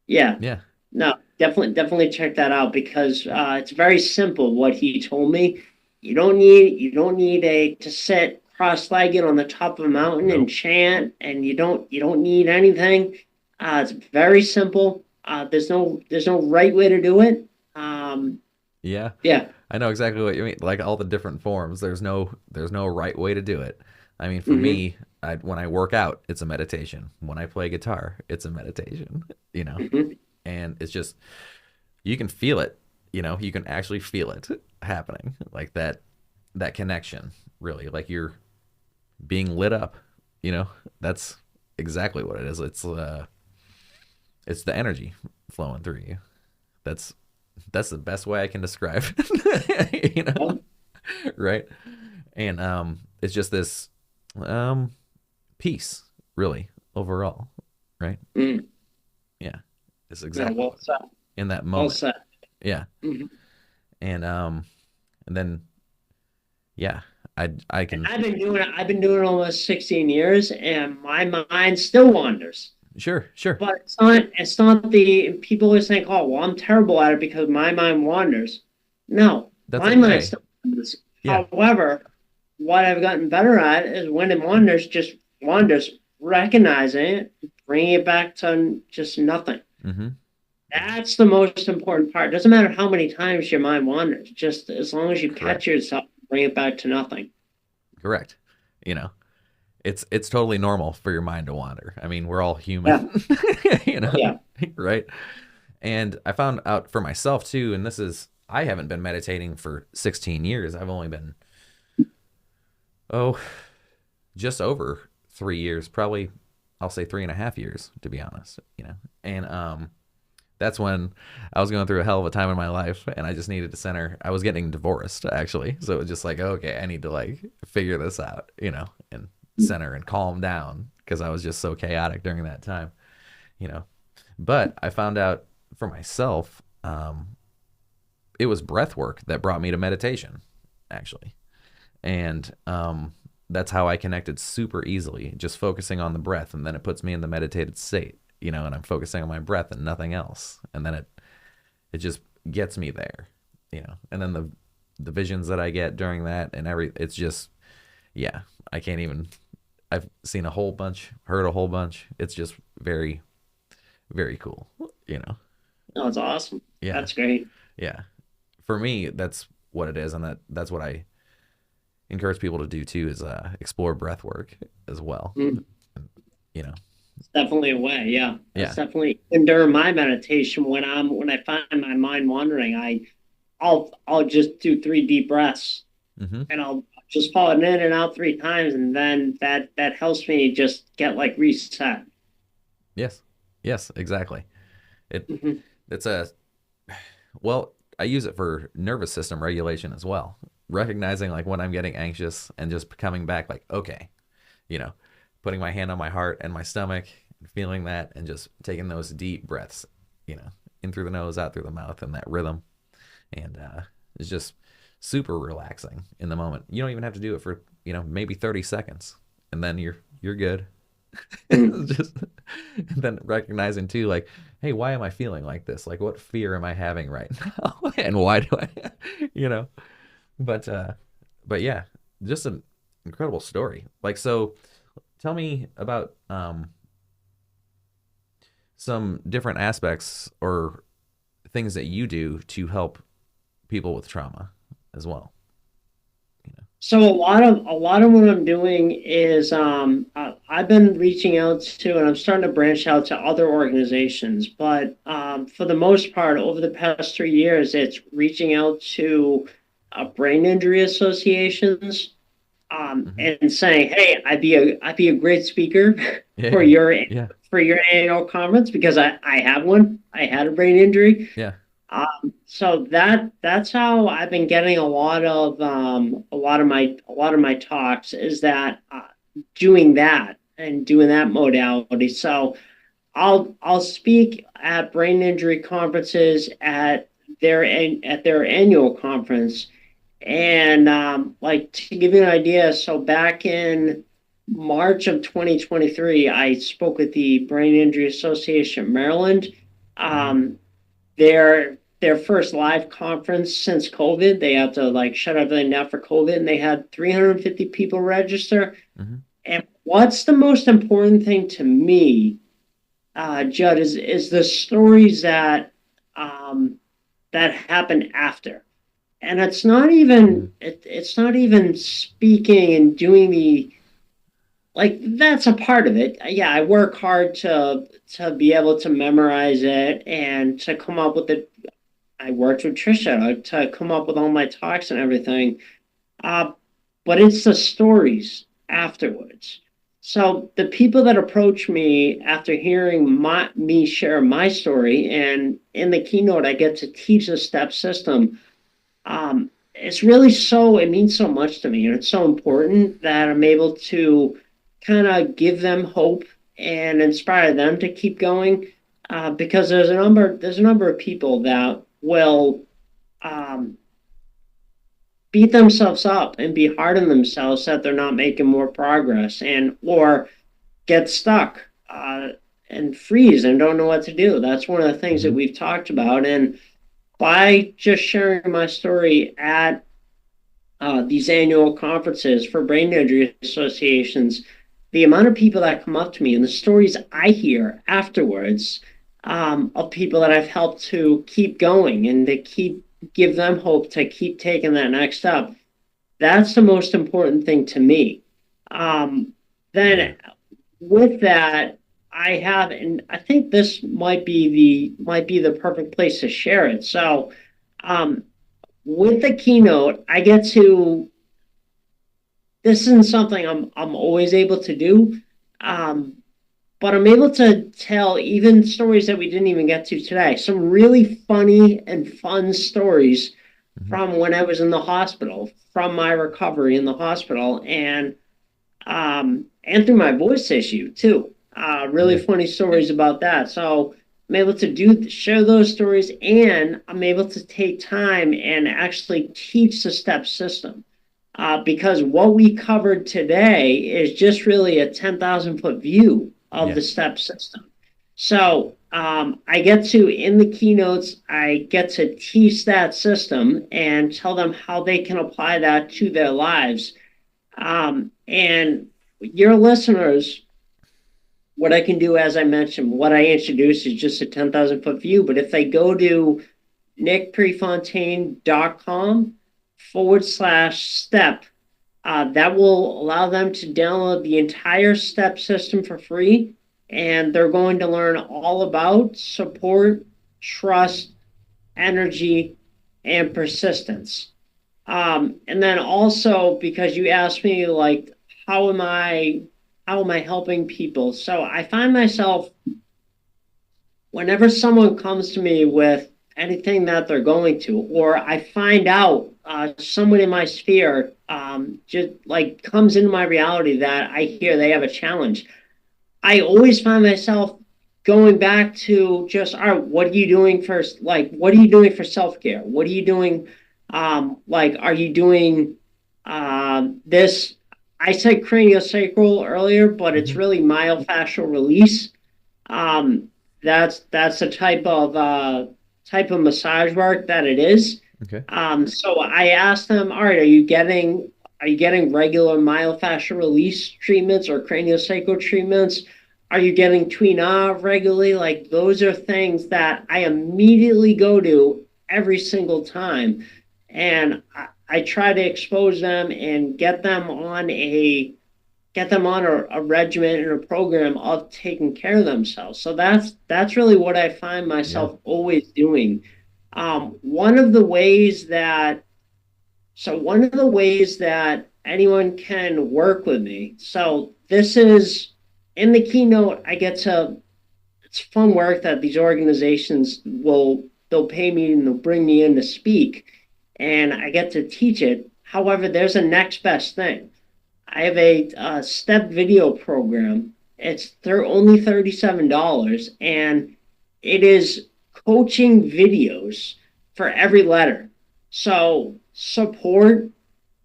yeah, Yeah. no, definitely check that out because it's very simple what he told me. You don't need a to sit cross-legged on the top of a mountain and Nope. chant, and you don't need anything. It's very simple. There's no right way to do it. Yeah. Yeah. I know exactly what you mean. Like all the different forms, there's no right way to do it. I mean, for Hmm. me, when I work out, it's a meditation. When I play guitar, it's a meditation. You know, Hmm. and it's just you can feel it. You can actually feel it happening, like that connection. Really, like you're being lit up. That's exactly what it is. It's the energy flowing through you. That's that's the best way I can describe it. Right? And it's just this um peace, really, overall, right? Mm. Yeah. It's No, exactly well what said. in that Well moment. said. Yeah. Hmm. And then yeah, I And can I've been doing it almost 16 years, and my mind still wanders. Sure, sure. But it's not the people always think, oh, well, I'm terrible at it because my mind wanders. No, That's my mind okay. still wanders. Yeah, However, what I've gotten better at is when it wanders, just wanders, recognizing it, bringing it back to just nothing. mm-hmm. That's the most important part. It doesn't matter how many times your mind wanders, just as long as you catch Correct, yourself, bring it back to nothing. correct. You know, it's totally normal for your mind to wander. I mean, we're all human, Yeah. you know, Yeah. right? And I found out for myself too, and this is, I haven't been meditating for 16 years. I've only been, oh, just over 3 years, probably, I'll say 3.5 years, to be honest, you know. And that's when I was going through a hell of a time in my life, and I just needed to center. I was getting divorced, actually. So it was just like, okay, I need to like figure this out, you know, and center and calm down because I was just so chaotic during that time, you know. But I found out for myself, it was breath work that brought me to meditation, actually. And that's how I connected super easily, just focusing on the breath. And then it puts me in the meditated state, you know, and I'm focusing on my breath and nothing else. And then it just gets me there, you know. And then the visions that I get during that and it's just, yeah, I can't even, I've seen a whole bunch, heard a whole bunch. It's just very, very cool, you know. No, it's awesome. Yeah. That's great. Yeah. For me, that's what it is. And that's what I encourage people to do too, is explore breath work as well, Mm. you know. It's definitely a way. Yeah. Yeah. That's definitely, and during my meditation, when I find my mind wandering, I'll just do 3 deep breaths, Mm-hmm. and I'll just pull it in and out 3 times, and then that helps me just get like reset. Yes. Yes, exactly. It Hmm. it's a well, I use it for nervous system regulation as well. Recognizing like when I'm getting anxious and just coming back like, okay, you know, putting my hand on my heart and my stomach and feeling that and just taking those deep breaths, you know, in through the nose, out through the mouth and that rhythm. And it's just super relaxing in the moment. You don't even have to do it for, you know, maybe 30 seconds and then you're good. Just and then recognizing too, like, hey, why am I feeling like this? Like, what fear am I having right now? And why do I, you know? But but yeah, just an incredible story. Like, so tell me about some different aspects or things that you do to help people with trauma as well. You know. So a lot of what I'm doing is I've been reaching out to, and I'm starting to branch out to other organizations, but for the most part over the past 3 years it's reaching out to brain injury associations, Hmm. and saying, hey, I'd be a great speaker for Yeah, your yeah, annual conference because I have one. I had a brain injury. yeah. So that's how I've been getting a lot of my talks, is that doing that and doing that modality. So I'll speak at brain injury conferences at their annual conference, and like, to give you an idea, so back in March of 2023, I spoke at the Brain Injury Association of Maryland. Hmm. Um, their first live conference since COVID. They had to like shut everything down for COVID, and they had 350 people register. Hmm. And what's the most important thing to me, Judd, is the stories um, that happen after. And Hmm. it's not even speaking and doing the, like, that's a part of it. Yeah, I work hard to be able to memorize it and to come up with it. I worked with Trisha to come up with all my talks and everything. Uh, but it's the stories afterwards. So the people that approach me after hearing me share my story, and in the keynote I get to teach the step system. It's really, so it means so much to me, and it's so important that I'm able to kind of give them hope and inspire them to keep going. Because there's a number of people that will um, beat themselves up and be hard on themselves that they're not making more progress, and or get stuck. and freeze and don't know what to do. That's one of the things that we've talked about. And by just sharing my story at these annual conferences for brain injury associations, the amount of people that come up to me and the stories I hear afterwards, of people that I've helped to keep going and to give them hope to keep taking that next step. That's the most important thing to me. Then with that, I have, and I think this might be the perfect place to share it. So, with the keynote, I get to. This isn't something I'm always able to do, but I'm able to tell even stories that we didn't even get to today. Some really funny and fun stories from when I was in the hospital, from my recovery in the hospital, and through my voice issue too. Really funny stories about that. So I'm able to share those stories, and I'm able to take time and actually teach the STEP system. Because what we covered today is just really a 10,000-foot view of the STEP system. So I get to, in the keynotes, I get to teach that system and tell them how they can apply that to their lives. And your listeners, what I can do, as I mentioned, what I introduced is just a 10,000-foot view. But if they go to nickprefontaine.com/step, that will allow them to download the entire STEP system for free. And they're going to learn all about support, trust, energy, and persistence. And then also, because you asked me, like, how am I helping people? So I find myself, whenever someone comes to me with anything that they're going to, or I find out someone in my sphere just like comes into my reality that I hear they have a challenge, I always find myself going back to just, all right, what are you doing first? Like, what are you doing for self-care? What are you doing? Like, are you doing this? I said craniosacral earlier, but it's really myofascial release. That's the type of massage work that it is. Okay. So I asked them, all right, are you getting regular myofascial release treatments or craniosacral treatments? Are you getting Tween regularly? Like, those are things that I immediately go to every single time. And I try to expose them and get them on a regimen and a program of taking care of themselves. So that's really what I find myself always doing. One of the ways that anyone can work with me. So this is in the keynote. It's fun work that these organizations they'll pay me and they'll bring me in to speak, and I get to teach it. However, there's a next best thing. I have a step video program. They're only $37, and it is coaching videos for every letter. So support.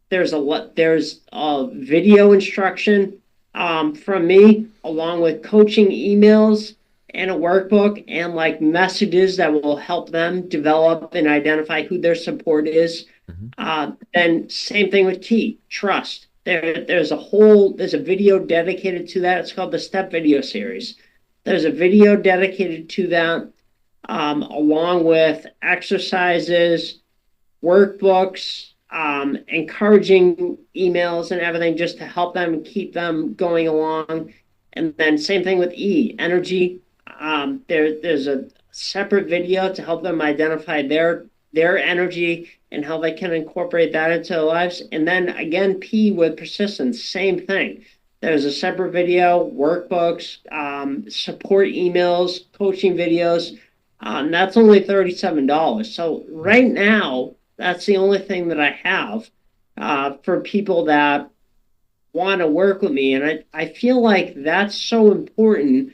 There's a video instruction from me, along with coaching emails and a workbook, and like messages that will help them develop and identify who their support is. Then same thing with trust. There's a video dedicated to that. It's called the Step Video Series. There's a video dedicated to that, along with exercises, workbooks, encouraging emails and everything, just to help them keep them going along. And then same thing with energy. There's a separate video to help them identify their energy and how they can incorporate that into their lives. And then again, with persistence, same thing. There's a separate video, workbooks, support emails, coaching videos. That's only $37. So right now, that's the only thing that I have for people that want to work with me. And I feel like that's so important,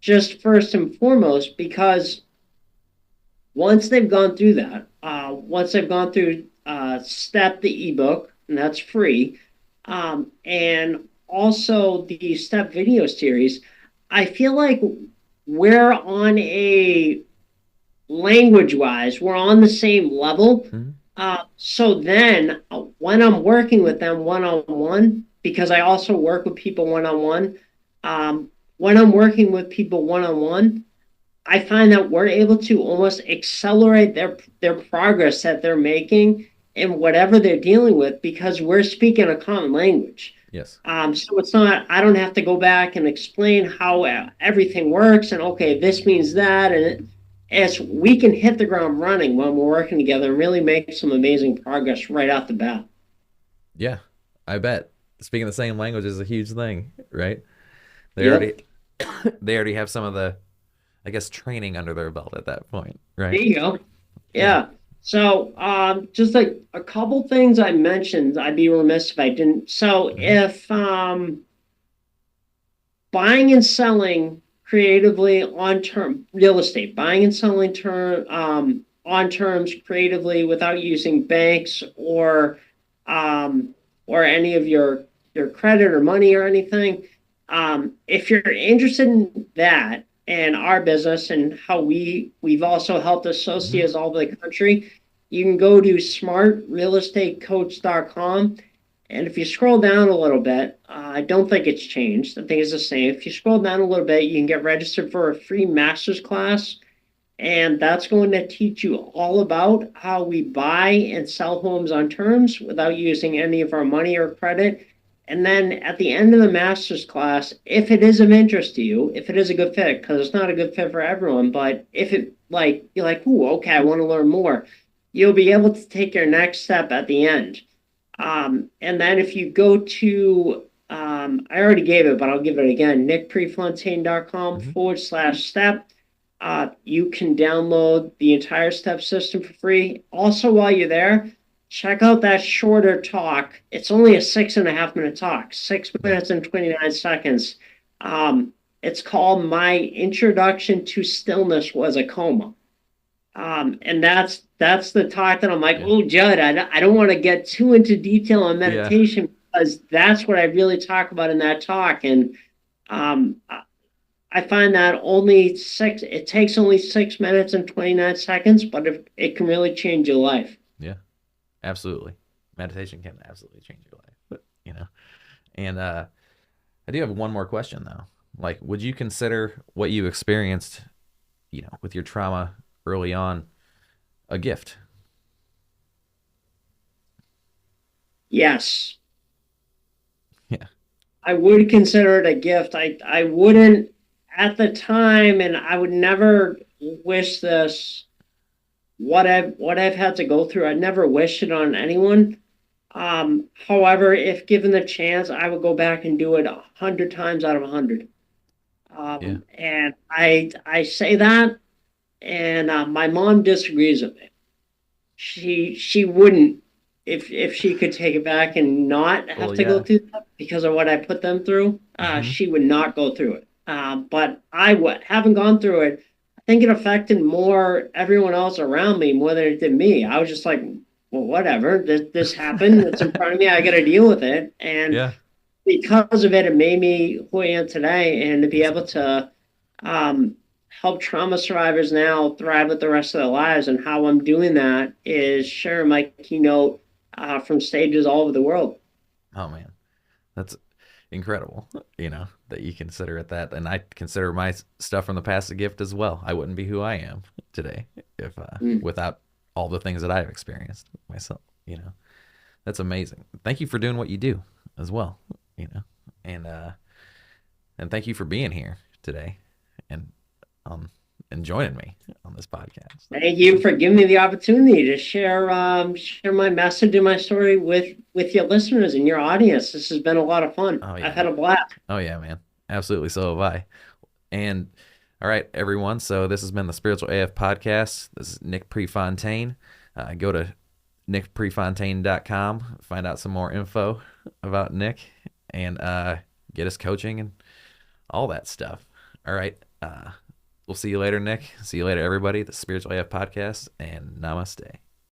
just first and foremost, because once they've gone through that, once they've gone through Step, the ebook, and that's free, and also the Step video series, I feel like we're on a language wise, we're on the same level. Mm-hmm. So then when I'm working with them one on one, because I also work with people one on one, when I'm working with people one on one, I find that we're able to almost accelerate their progress that they're making in whatever they're dealing with because we're speaking a common language. Yes. So it's not, I don't have to go back and explain how everything works and okay, this means that. And it's, we can hit the ground running when we're working together and really make some amazing progress right off the bat. Yeah, I bet speaking the same language is a huge thing, right? They Yep. already they already have some of the, I guess, training under their belt at that point, There right? you go. Yeah. Yeah. So, just like a couple things I mentioned, I'd be remiss if I didn't. So, Mm-hmm. if buying and selling creatively on term real estate, buying and selling on terms creatively without using banks um, or any of your credit or money or anything. If you're interested in that and our business and how we've also helped Mm-hmm. associates all over the country, you can go to smartrealestatecoach.com. And if you scroll down a little bit, I don't think it's changed. I think it's the same. If you scroll down a little bit, you can get registered for a free master's class. And that's going to teach you all about how we buy and sell homes on terms without using any of our money or credit. And then at the end of the master's class, if it is of interest to you, if it is a good fit, because it's not a good fit for everyone, but if it like you're like, ooh, okay, I want to learn more, you'll be able to take your next step at the end. And then if you go to, I already gave it, but I'll give it again, nickprefontaine.com Mm-hmm. / step. You can download the entire step system for free. Also, while you're there, check out that shorter talk. It's only a 6.5 minute talk, six Yeah. minutes and 29 seconds. It's called My Introduction to Stillness Was a Coma. And that's the talk that I'm like, Yeah. oh, Judd, I don't want to get too into detail on Yeah. meditation because that's what I really talk about in that talk. And um, I find that it takes only 6 minutes and 29 seconds, but it can really change your life. Yeah. Absolutely. Meditation can absolutely change your life. You know. And I do have one more question though. Like, would you consider what you experienced, with your trauma early on a gift? Yes, Yeah. I would consider it a gift. I wouldn't at the time, and I would never wish this what I've had to go through. I'd never wish it on anyone. However, if given the chance, I would go back and do it 100 times out of 100. Yeah. And I say that, and my mom disagrees with me. She wouldn't if she could take it back and not have Well, to go yeah. through that because of what I put them through. Mm-hmm. She would not go through it. But I would haven't gone through it. I think it affected more everyone else around me more than it did me. I was just like, well, whatever. This happened. It's in front of me. I got to deal with it. And Yeah. because of it, it made me who I am today. And to be That's able to um, help trauma survivors now thrive with the rest of their lives. And how I'm doing that is sharing my keynote from stages all over the world. Oh man, that's incredible. That you consider it that, and I consider my stuff from the past a gift as well. I wouldn't be who I am today if Mm. without all the things that I've experienced myself. That's amazing. Thank you for doing what you do as well. You know, and thank you for being here today, and um and joining me on this podcast. Thank you for giving me the opportunity to share my message and my story with your listeners and your audience. This has been a lot of fun. Oh I've yeah. had a blast. Oh yeah, man. Absolutely. So have I. And all right, everyone. So this has been the Spiritual AF podcast. This is Nick Prefontaine. Go to nickprefontaine.com, find out some more info about Nick, and get us coaching and all that stuff. All right. We'll see you later, Nick. See you later, everybody. The Spiritual AF podcast, and namaste.